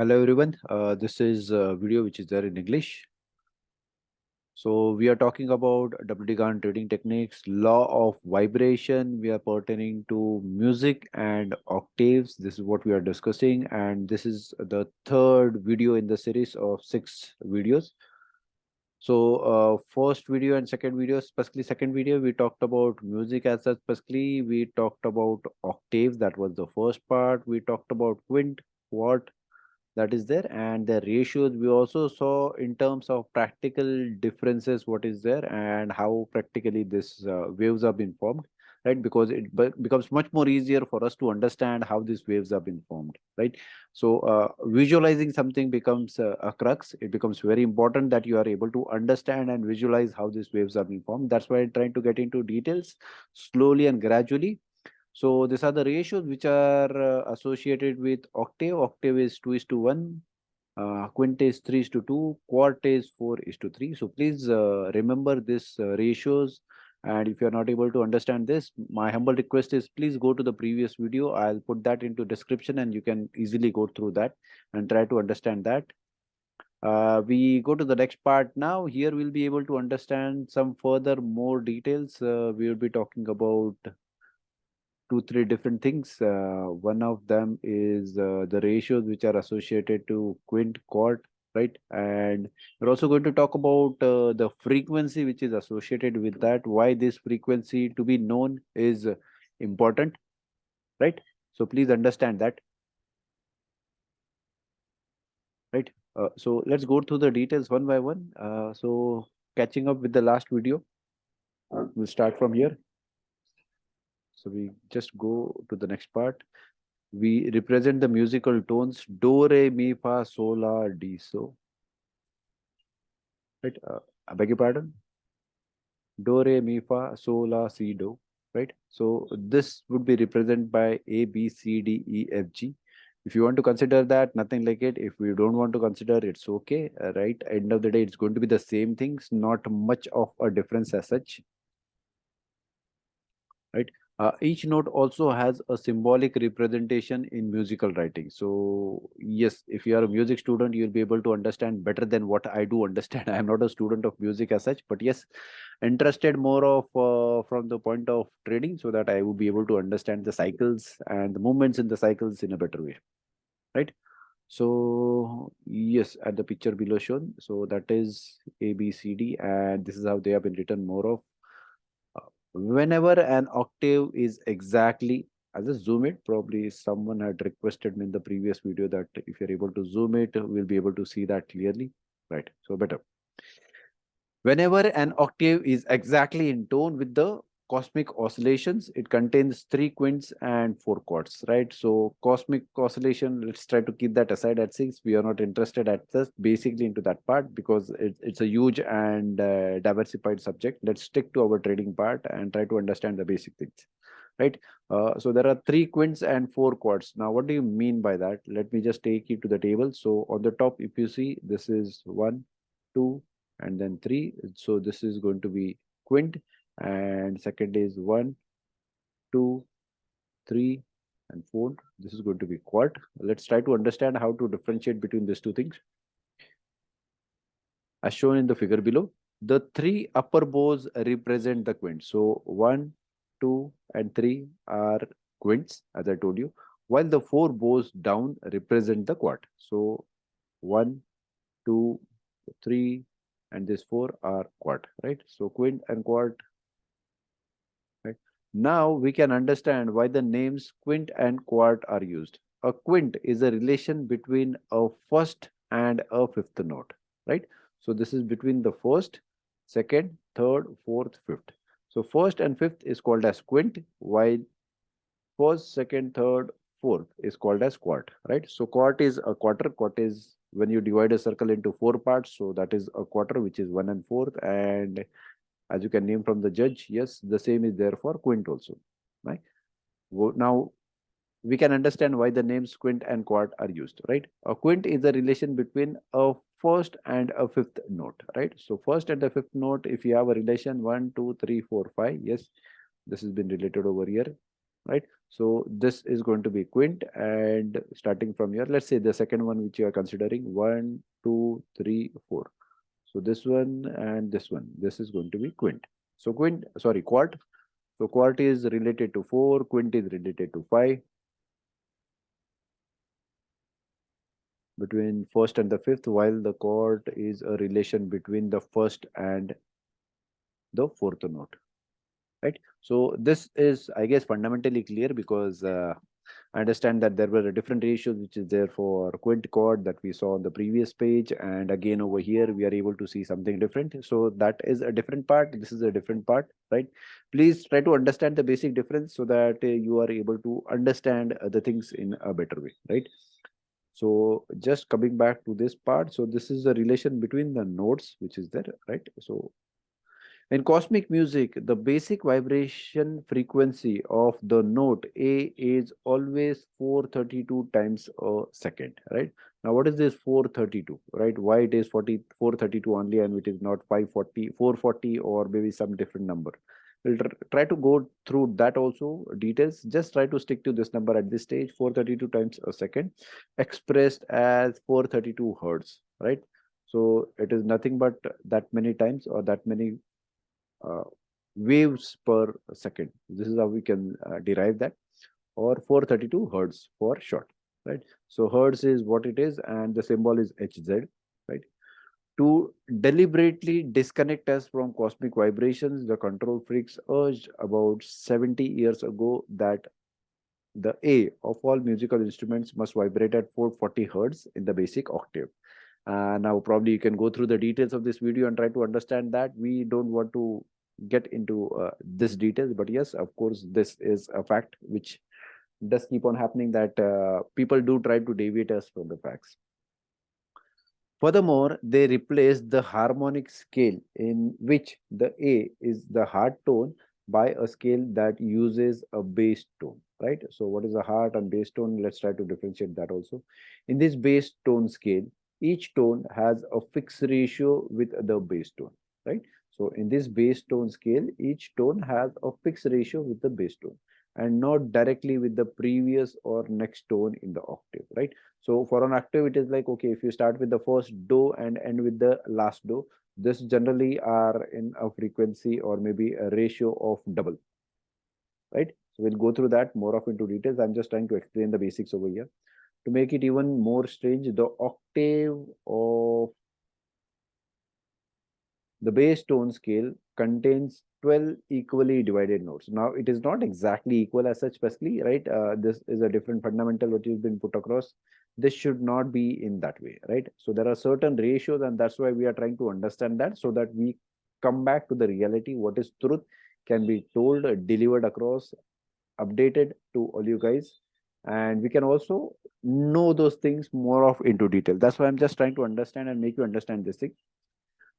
Hello everyone. This is a video which is there in English. So we are talking about WD Gann trading techniques, law of vibration. We are pertaining to music and octaves. This is what we are discussing, and this is the third video in the series of 6 videos. So first video and second video, specifically second video, we talked about music as such. Specifically, we talked about octaves. That was the first part. We talked about quint, quart, that is there, and the ratios we also saw in terms of practical differences what is there and how practically this waves have been formed, right? Because it becomes much more easier for us to understand how these waves have been formed, right? So visualizing something becomes a crux. It becomes very important that you are able to understand and visualize how these waves have been formed. That's why I'm trying to get into details slowly and gradually. So these are the ratios which are associated with octave. Octave is 2 is to 1. Quint is 3 is to 2. Quart is 4 is to 3. So please remember this ratios. And if you are not able to understand this, my humble request is please go to the previous video. I'll put that into description and you can easily go through that and try to understand that. We go to the next part now. Here we'll be able to understand some further more details. We will be talking about two, three different things. One of them is the ratios which are associated to quint, quart, right? And we're also going to talk about the frequency which is associated with that, why this frequency to be known is important, right? So please understand that, right? So let's go through the details one by one. So catching up with the last video, we'll start from here. So we just go to the next part. We represent the musical tones do, re, mi, fa, sol, la, di, so. Right? I beg your pardon. Do, re, mi, fa, sol, la, si, do. Right? So this would be represented by A, B, C, D, E, F, G. If you want to consider that, nothing like it. If we don't want to consider, it's okay. Right? End of the day, it's going to be the same things, not much of a difference as such. Right? Each note also has a symbolic representation in musical writing. So yes, if you are a music student, you'll be able to understand better than what I do understand. I am not a student of music as such, but yes, interested more of from the point of trading, so that I would be able to understand the cycles and the movements in the cycles in a better way, right? So yes, at the picture below shown, so that is A, B, C, D, and this is how they have been written more of. Whenever an octave is exactly, I'll just zoom it. Probably someone had requested me in the previous video that if you're able to zoom it, we'll be able to see that clearly. Right. So better. Whenever an octave is exactly in tone with the cosmic oscillations, it contains 3 quints and 4 quarts, right? So cosmic oscillation, let's try to keep that aside at 6. We are not interested at this basically into that part because it's a huge and diversified subject. Let's stick to our trading part and try to understand the basic things, right? So there are 3 quints and 4 quarts. Now, what do you mean by that? Let me just take you to the table. So on the top, if you see, this is 1, 2, and then 3. So this is going to be quint, and second is 1, 2, 3, and 4. This is going to be quart. Let's try to understand how to differentiate between these two things. As shown in the figure below, the 3 upper bows represent the quint. So 1, 2, and 3 are quints, as I told you, while the 4 bows down represent the quart. So 1, 2, 3, and this 4 are quart, right? So quint and quart, right? Now we can understand why the names quint and quart are used. A quint is a relation between a first and a fifth note, right? So this is between the first, second, third, fourth, fifth. So first and fifth is called as quint, while first, second, third, fourth is called as quart, right? So quart is a quarter. Quart is when you divide a circle into 4 parts. So that is a quarter, which is 1 and 4th. And as you can name from the judge, yes, the same is there for quint also, right? Now we can understand why the names quint and quart are used, right? A quint is a relation between a first and a fifth note, right? So first and the fifth note, if you have a relation 1, 2, 3, 4, 5, yes, this has been related over here. right? So this is going to be quint, and starting from here, let's say the second one which you are considering, 1, 2, 3, 4. So this one and this one, this is going to be quint. So quart. So quart is related to 4, quint is related to 5. Between first and the fifth, while the chord is a relation between the first and the fourth note, right? So this is, I guess, fundamentally clear, because I understand that there were different ratios which is there for quint chord that we saw on the previous page, and again over here we are able to see something different. So that is a different part, this is a different part, right? Please try to understand the basic difference so that you are able to understand the things in a better way, right? So just coming back to this part, so this is the relation between the notes which is there, right? So in cosmic music, the basic vibration frequency of the note A is always 432 times a second, right? Now, what is this 432, right? Why it is 432 only and it is not 540, 440, or maybe some different number? We'll try to go through that also details. Just try to stick to this number at this stage, 432 times a second, expressed as 432 hertz, right? So it is nothing but that many times, or that many uh, waves per second. This is how we can derive that, or 432 hertz for short, right? So hertz is what it is, and the symbol is Hz, right? To deliberately disconnect us from cosmic vibrations, the control freaks urged about 70 years ago that the A of all musical instruments must vibrate at 440 hertz in the basic octave. Now, probably you can go through the details of this video and try to understand that. We don't want to get into this details, but yes, of course, this is a fact which does keep on happening, that people do try to deviate us from the facts. Furthermore, they replaced the harmonic scale in which the A is the hard tone by a scale that uses a bass tone, right? So what is a hard and bass tone? Let's try to differentiate that also. In this bass tone scale, each tone has a fixed ratio with the bass tone, right? So in this bass tone scale, each tone has a fixed ratio with the bass tone and not directly with the previous or next tone in the octave, right? So for an octave, it is like, okay, if you start with the first do and end with the last do, this generally are in a frequency or maybe a ratio of double, right? So we'll go through that more of into details. I'm just trying to explain the basics over here. To make it even more strange, the octave of the bass tone scale contains 12 equally divided notes. Now, it is not exactly equal as such, firstly, right? This is a different fundamental which has been put across. This should not be in that way, right? So there are certain ratios, and that's why we are trying to understand that, so that we come back to the reality. What is truth can be told, delivered across, updated to all you guys, and we can also know those things more of into detail. That's why I'm just trying to understand and make you understand this thing.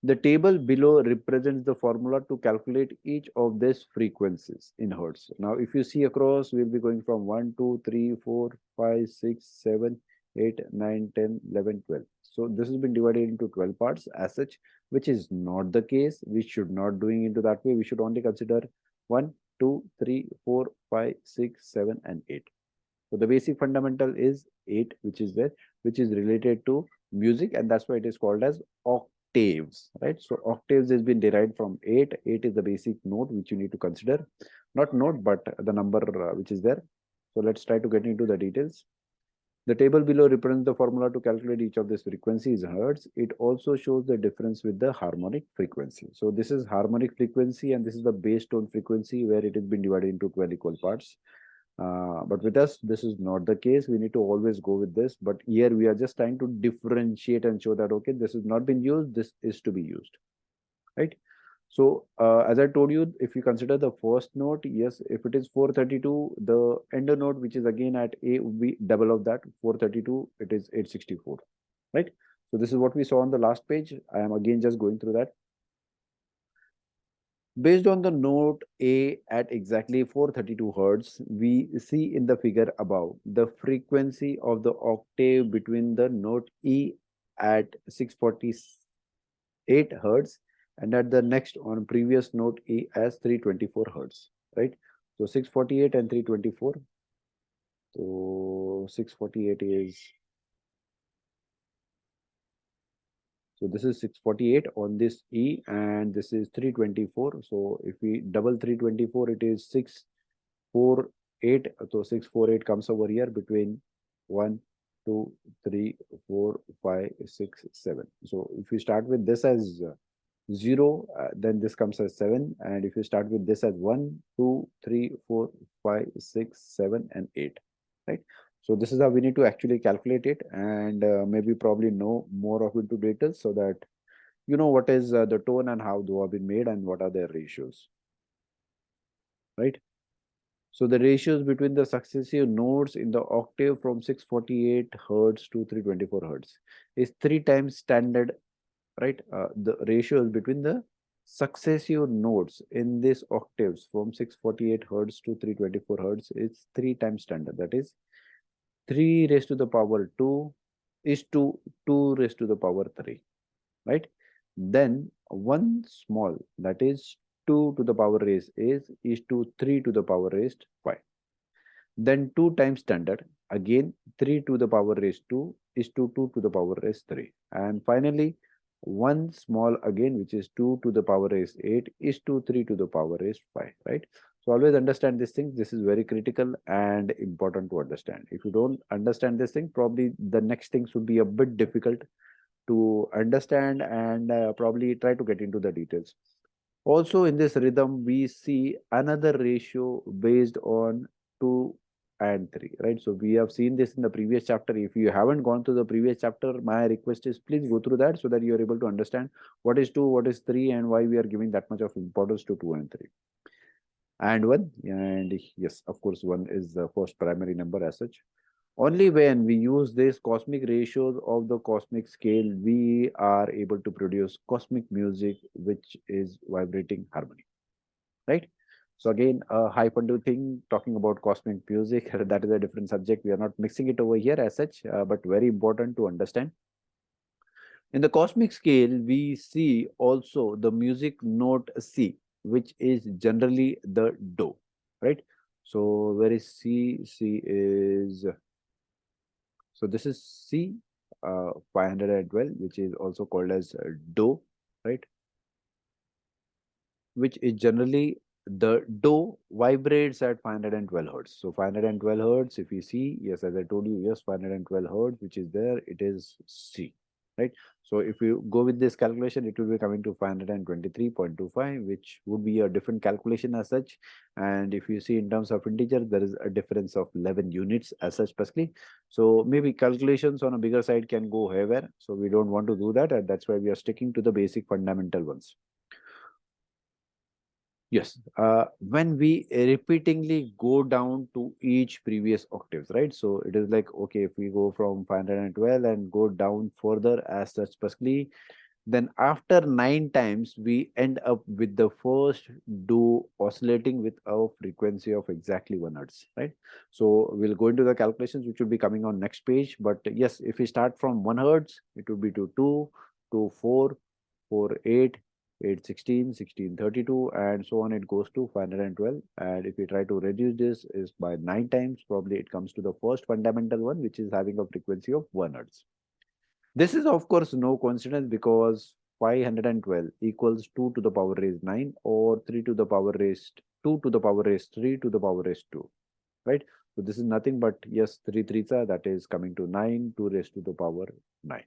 The table below represents the formula to calculate each of these frequencies in hertz. Now, if you see across, we'll be going from 1, 2, 3, 4, 5, 6, 7, 8, 9, 10, 11, 12. So this has been divided into 12 parts as such, which is not the case. We should not doing into that way. We should only consider 1, 2, 3, 4, 5, 6, 7, and 8. So the basic fundamental is 8, which is there, which is related to music, and that's why it is called as octaves, right? So octaves has been derived from 8. 8 is the basic note which you need to consider, not note, but the number which is there. So let's try to get into the details. The table below represents the formula to calculate each of these frequencies in hertz. It also shows the difference with the harmonic frequency. So this is harmonic frequency, and this is the bass tone frequency, where it has been divided into 12 equal parts. But with us, this is not the case. We need to always go with this. But here we are just trying to differentiate and show that, okay, this has not been used, this is to be used, right? So as I told you, if you consider the first note, yes, if it is 432, the end note, which is again at A, would be double of that. 432, it is 864, right? So this is what we saw on the last page. I am again just going through that. Based on the note A at exactly 432 hertz, we see in the figure above the frequency of the octave between the note E at 648 hertz and at the next on previous note E as 324 hertz, right? So 648 and 324. So 648 is, so this is 648 on this E, and this is 324. So if we double 324, it is 648. So 648 comes over here between 1, 2, 3, 4, 5, 6, 7. So if you start with this as 0, then this comes as 7. And if you start with this as 1, 2, 3, 4, 5, 6, 7, and 8, right? So this is how we need to actually calculate it, and maybe probably know more of into details so that you know what is the tone and how they have been made and what are their ratios, right? So the ratios between the successive notes in the octave from 648 hertz to 324 hertz is 3 times standard, right? The ratios between the successive notes in this octaves from 648 hertz to 324 hertz is 3 times standard. That is 3 raised to the power 2 is to 2 raised to the power 3, right? Then one small, that is 2 to the power raised is to 3 to the power raised 5. Then 2 times standard, again 3 to the power raised 2 is to 2 to the power raised 3. And finally, one small again, which is 2 to the power raised 8 is to 3 to the power raised 5, right? So always understand this thing. This is very critical and important to understand. If you don't understand this thing, probably the next thing should be a bit difficult to understand, and probably try to get into the details. Also in this rhythm, we see another ratio based on 2 and 3, right? So we have seen this in the previous chapter. If you haven't gone through the previous chapter, my request is please go through that so that you are able to understand what is 2, what is 3, and why we are giving that much of importance to 2 and 3. And 1, and yes, of course, 1 is the first primary number as such. Only when we use these cosmic ratios of the cosmic scale, we are able to produce cosmic music, which is vibrating harmony, right? So again, a high fundamental thing talking about cosmic music, that is a different subject. We are not mixing it over here as such, but very important to understand. In the cosmic scale, we see also the music note C, which is generally the do, right? So where is C? C is, so this is C 512, which is also called as do, right? Which is generally the do vibrates at 512 hertz. So 512 hertz, if you see, yes, as I told you, yes, 512 hertz, which is there, it is C, right? So if you go with this calculation, it will be coming to 523.25, which would be a different calculation as such. And if you see in terms of integer, there is a difference of 11 units as such, basically. So maybe calculations on a bigger side can go haywire. So we don't want to do that, and that's why we are sticking to the basic fundamental ones. Yes, when we repeatedly go down to each previous octaves, right? So it is like, okay, if we go from 512 and go down further as such, specifically, then after 9 times, we end up with the first do oscillating with a frequency of exactly 1 hertz, right? So we'll go into the calculations, which will be coming on next page. But yes, if we start from 1 hertz, it will be to 2, to 4, 4, 8, 8, 16, 16, 32, and so on. It goes to 512. And if we try to reduce this is by 9 times, probably it comes to the first fundamental one, which is having a frequency of 1 hertz. This is of course no coincidence, because 512 equals 2 to the power raised 9, or 3 to the power raised 2 to the power raised 3 to the power raised 2, right? So this is nothing but, yes, 3 threes are, that is coming to 9, 2 raised to the power 9,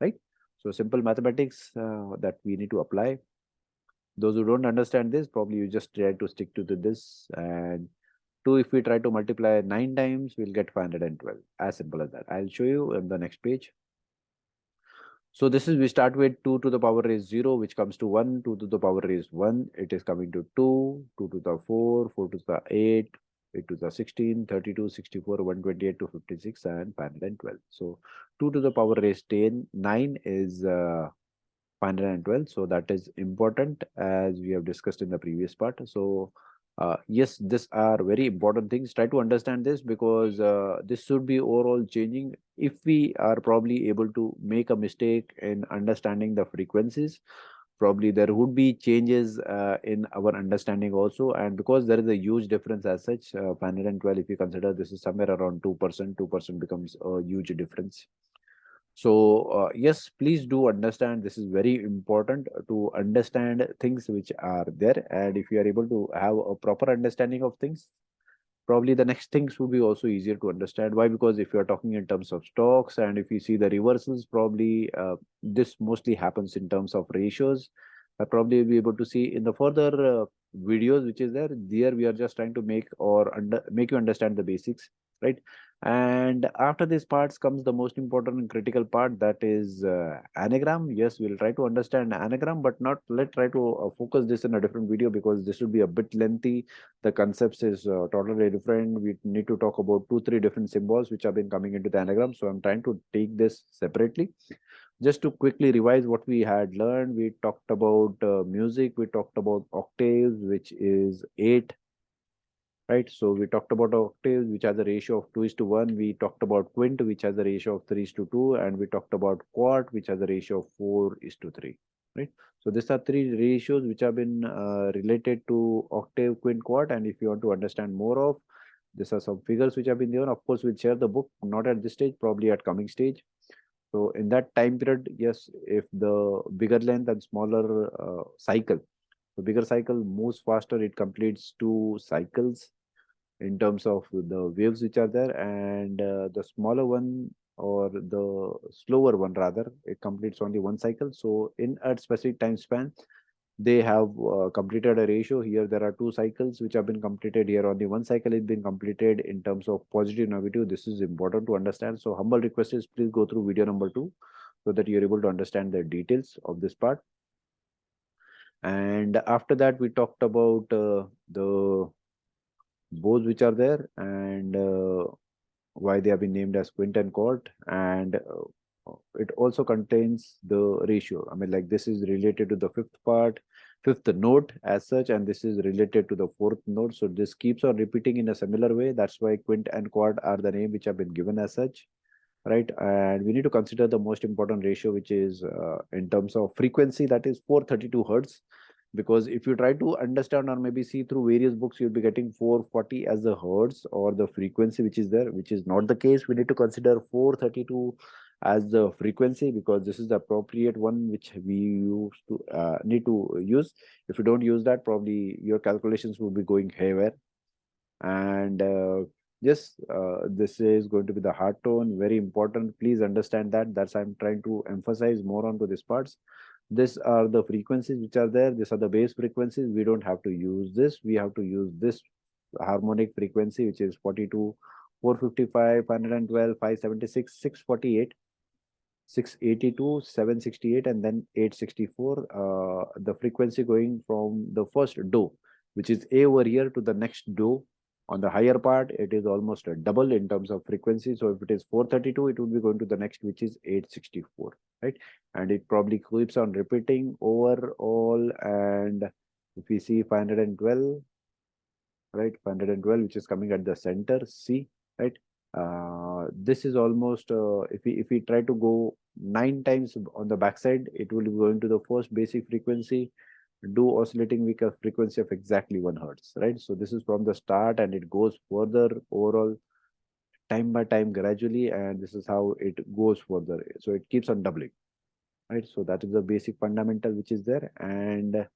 right? So simple mathematics that we need to apply. Those who don't understand this, probably you just try to stick to this, and 2, if we try to multiply 9 times, we'll get 512. As simple as that. I'll show you in the next page. So this is, we start with 2 to the power raised 0, which comes to 1, 2 to the power raised 1. It is coming to 2, 2 to the 4, 4 to the 8, 8 to the 16, 32, 64, 128 to 56, and 512. So 2 to the power raised 10, 9 is 512. So that is important, as we have discussed in the previous part. So yes, these are very important things. Try to understand this, because this should be overall changing. If we are probably able to make a mistake in understanding the frequencies, probably there would be changes in our understanding also, and because there is a huge difference as such, 512, if you consider, this is somewhere around 2%, 2% becomes a huge difference. So yes, please do understand, this is very important to understand things which are there, and if you are able to have a proper understanding of things, probably the next things would be also easier to understand. Why? Because if you are talking in terms of stocks, and if you see the reversals, probably this mostly happens in terms of ratios. I probably will be able to see in the further videos which is there we are just trying to make you understand the basics, right? And after these parts comes the most important and critical part, that is anagram. Yes, we'll try to understand anagram, but not let's try to focus this in a different video, because this will be a bit lengthy. The concepts is totally different. We need to talk about two, three different symbols which have been coming into the anagram. So I'm trying to take this separately. Just to quickly revise what we had learned, we talked about music, we talked about octaves, which is 8, right? So we talked about octaves, which has a ratio of 2 is to 1. We talked about quint, which has a ratio of 3 is to 2. And we talked about quart, which has a ratio of 4 is to 3, right? So these are three ratios which have been related to octave, quint, quart. And if you want to understand more of, these are some figures which have been given. Of course, we'll share the book, not at this stage, probably at coming stage. So in that time period, yes, if the bigger length and smaller cycle, the bigger cycle moves faster, it completes 2 cycles in terms of the waves which are there, and the smaller one, or the slower one rather, it completes only 1 cycle. So in a specific time span, they have completed a ratio. Here there are 2 cycles which have been completed. Here only 1 cycle is been completed in terms of positive, negative. This is important to understand. So humble request is please go through video number 2 so that you're able to understand the details of this part. And after that, we talked about the bows which are there, and why they have been named as Quint and Quart, and it also contains the ratio. I mean, like, this is related to the fifth part, fifth note as such, and this is related to the fourth note. So this keeps on repeating in a similar way. That's why Quint and Quart are the name which have been given as such, right? And we need to consider the most important ratio, which is in terms of frequency, that is 432 hertz. Because if you try to understand or maybe see through various books, you'll be getting 440 as the hertz or the frequency which is there, which is not the case. We need to consider 432 as the frequency, because this is the appropriate one which we used to need to use. If you don't use that, probably your calculations will be going haywire. And yes, this is going to be the hard tone, very important. Please understand that. That's I'm trying to emphasize more onto these parts. These are the frequencies which are there. These are the base frequencies. We don't have to use this. We have to use this harmonic frequency, which is 42, 455, 512, 576, 648, 682, 768, and then 864. The frequency going from the first do, which is A over here, to the next do. On the higher part, it is almost a double in terms of frequency. So if it is 432, it would be going to the next, which is 864, right? And it probably keeps on repeating over all. And if we see 512, right, 512, which is coming at the center, C, right? This is almost, if we try to go 9 times on the backside, it will be going to the first basic frequency, do oscillating with a frequency of exactly 1 hertz, right? So this is from the start, and it goes further overall time by time gradually, and this is how it goes further. So it keeps on doubling, right? So that is the basic fundamental which is there. And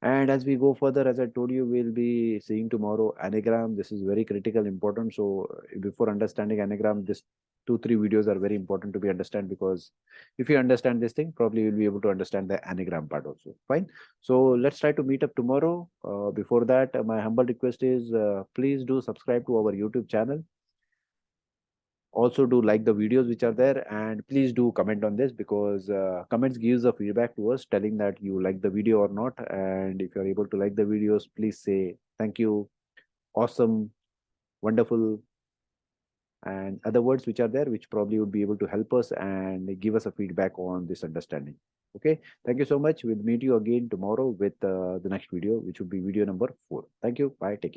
as we go further, as I told you, we'll be seeing tomorrow anagram. This is very critical, important. So before understanding anagram, this 2, 3 videos are very important to be understand, because if you understand this thing, probably you'll be able to understand the anagram part also. Fine. So let's try to meet up tomorrow. Before that, my humble request is please do subscribe to our YouTube channel. Also do like the videos which are there, and please do comment on this, because comments gives a feedback to us telling that you like the video or not. And if you're able to like the videos, please say thank you, awesome, wonderful, and other words which are there, which probably would be able to help us and give us a feedback on this understanding. Okay, thank you so much. We'll meet you again tomorrow with the next video, which would be video number 4. Thank you, bye, take care.